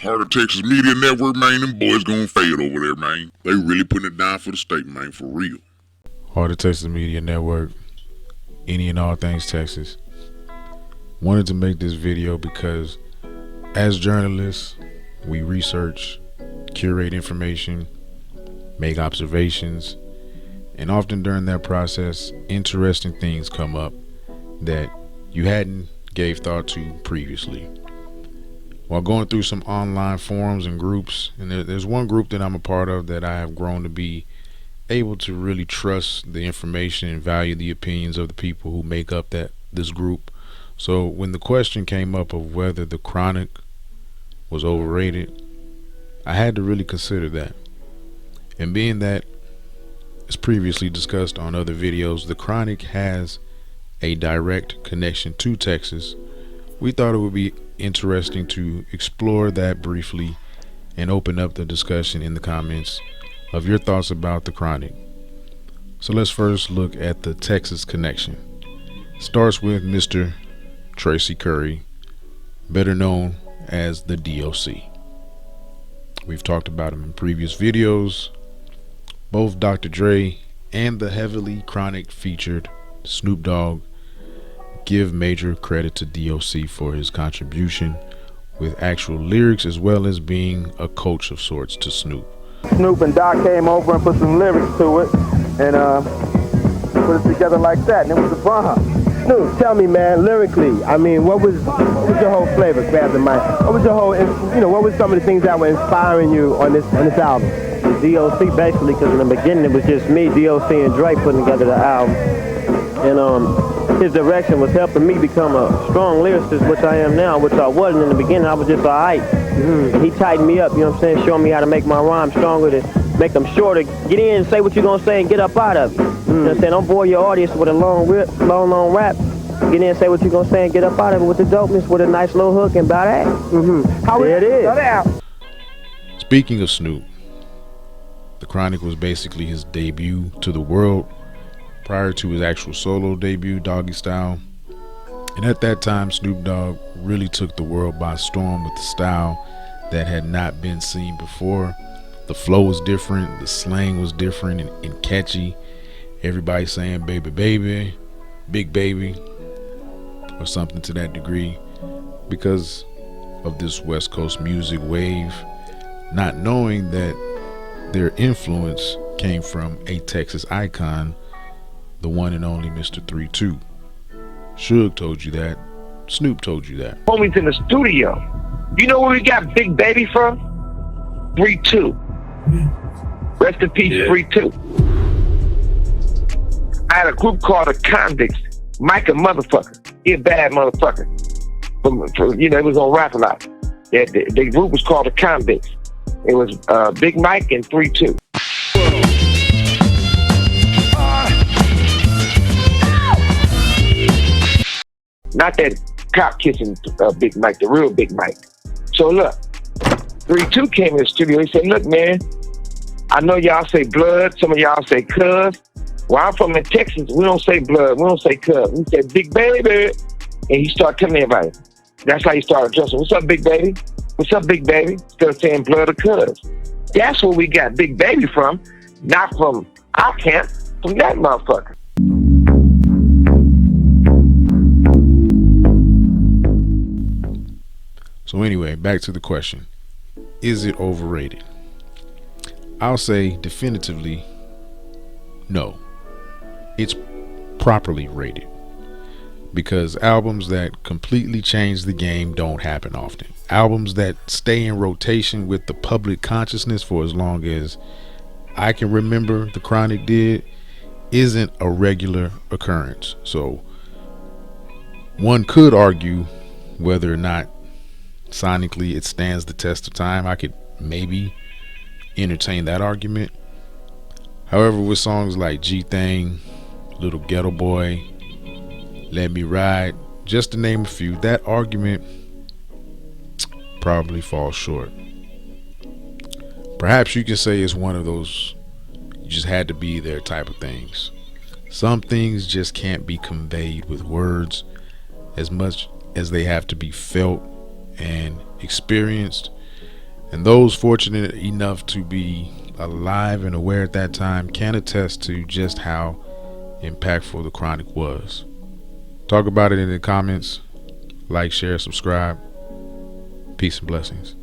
Heart of Texas Media Network, man, them boys gonna fade over there, man. They really putting it down for the state, man, for real. Heart of Texas Media Network, any and all things Texas. Wanted to make this video because as journalists, we research, curate information, make observations, and often during that process, interesting things come up that you hadn't gave thought to previously. While going through some online forums and groups, and there's one group that I'm a part of that I have grown to be able to really trust the information and value the opinions of the people who make up this group. So when the question came up of whether the Chronic was overrated, I had to really consider that. And being that, as previously discussed on other videos, the Chronic has a direct connection to Texas, we thought it would be interesting to explore that briefly and open up the discussion in the comments of your thoughts about the Chronic. So let's first look at the Texas connection. Starts with Mr. Tracy Curry, better known as the DOC. We've talked about him in previous videos. Both Dr. Dre and the heavily Chronic featured Snoop Dogg give major credit to DOC for his contribution with actual lyrics, as well as being a coach of sorts to Snoop. Snoop and Doc came over and put some lyrics to it and put it together like that, and it was a bomb. Snoop, tell me, man, lyrically, I mean, what was your whole flavor? Grab the mic. What was your whole, what was some of the things that were inspiring you on this album? DOC basically, because in the beginning it was just me, DOC and Dre putting together the album, and his direction was helping me become a strong lyricist, which I am now, which I wasn't in the beginning. I was just alright. And he tightened me up, you know what I'm saying, showing me how to make my rhymes stronger, to make them shorter, get in and say what you're gonna say and get up out of it. You know what I'm saying? Don't bore your audience with a long rap. Get in and say what you're gonna say and get up out of it with the dopeness, with a nice little hook and about that. How there it is. Speaking of Snoop, the Chronic was basically his debut to the world prior to his actual solo debut, Doggy Style. And at that time, Snoop Dogg really took the world by storm with the style that had not been seen before. The flow was different, the slang was different and catchy. Everybody saying baby, baby, big baby, or something to that degree, because of this West Coast music wave, not knowing that their influence came from a Texas icon, the one and only Mr. 3-2. Suge told you that. Snoop told you that. Homies in the studio. You know where we got Big Baby from? 3-2. Rest in peace, 3-2. I had a group called the Convicts. Mike a motherfucker. He a bad motherfucker. It was on Rap a Lot. Yeah, the group was called the Convicts. It was Big Mike and 3-2. Not that cop kissing Big Mike, the real Big Mike. So look, 3-2 came in the studio. He said, look, man, I know y'all say blood. Some of y'all say cuz. Where I'm from in Texas, we don't say blood. We don't say cuz. We say big baby. And he started telling everybody. That's how he started addressing. What's up, big baby? What's up, big baby? Instead of saying blood or cuz. That's where we got Big Baby from. Not from our camp, from that motherfucker. So anyway, back to the question. Is it overrated? I'll say definitively no. It's properly rated, because albums that completely change the game don't happen often. Albums that stay in rotation with the public consciousness for as long as I can remember the Chronic did isn't a regular occurrence. So one could argue whether or not sonically it stands the test of time. I could maybe entertain that argument. However, with songs like G-Thing, Little Ghetto Boy, Let Me Ride, just to name a few, that argument probably falls short. Perhaps you can say it's one of those you just had to be there type of things. Some things just can't be conveyed with words as much as they have to be felt and experienced. And those fortunate enough to be alive and aware at that time can attest to just how impactful the Chronic was. Talk about it in the comments. Like, share, subscribe. Peace and blessings.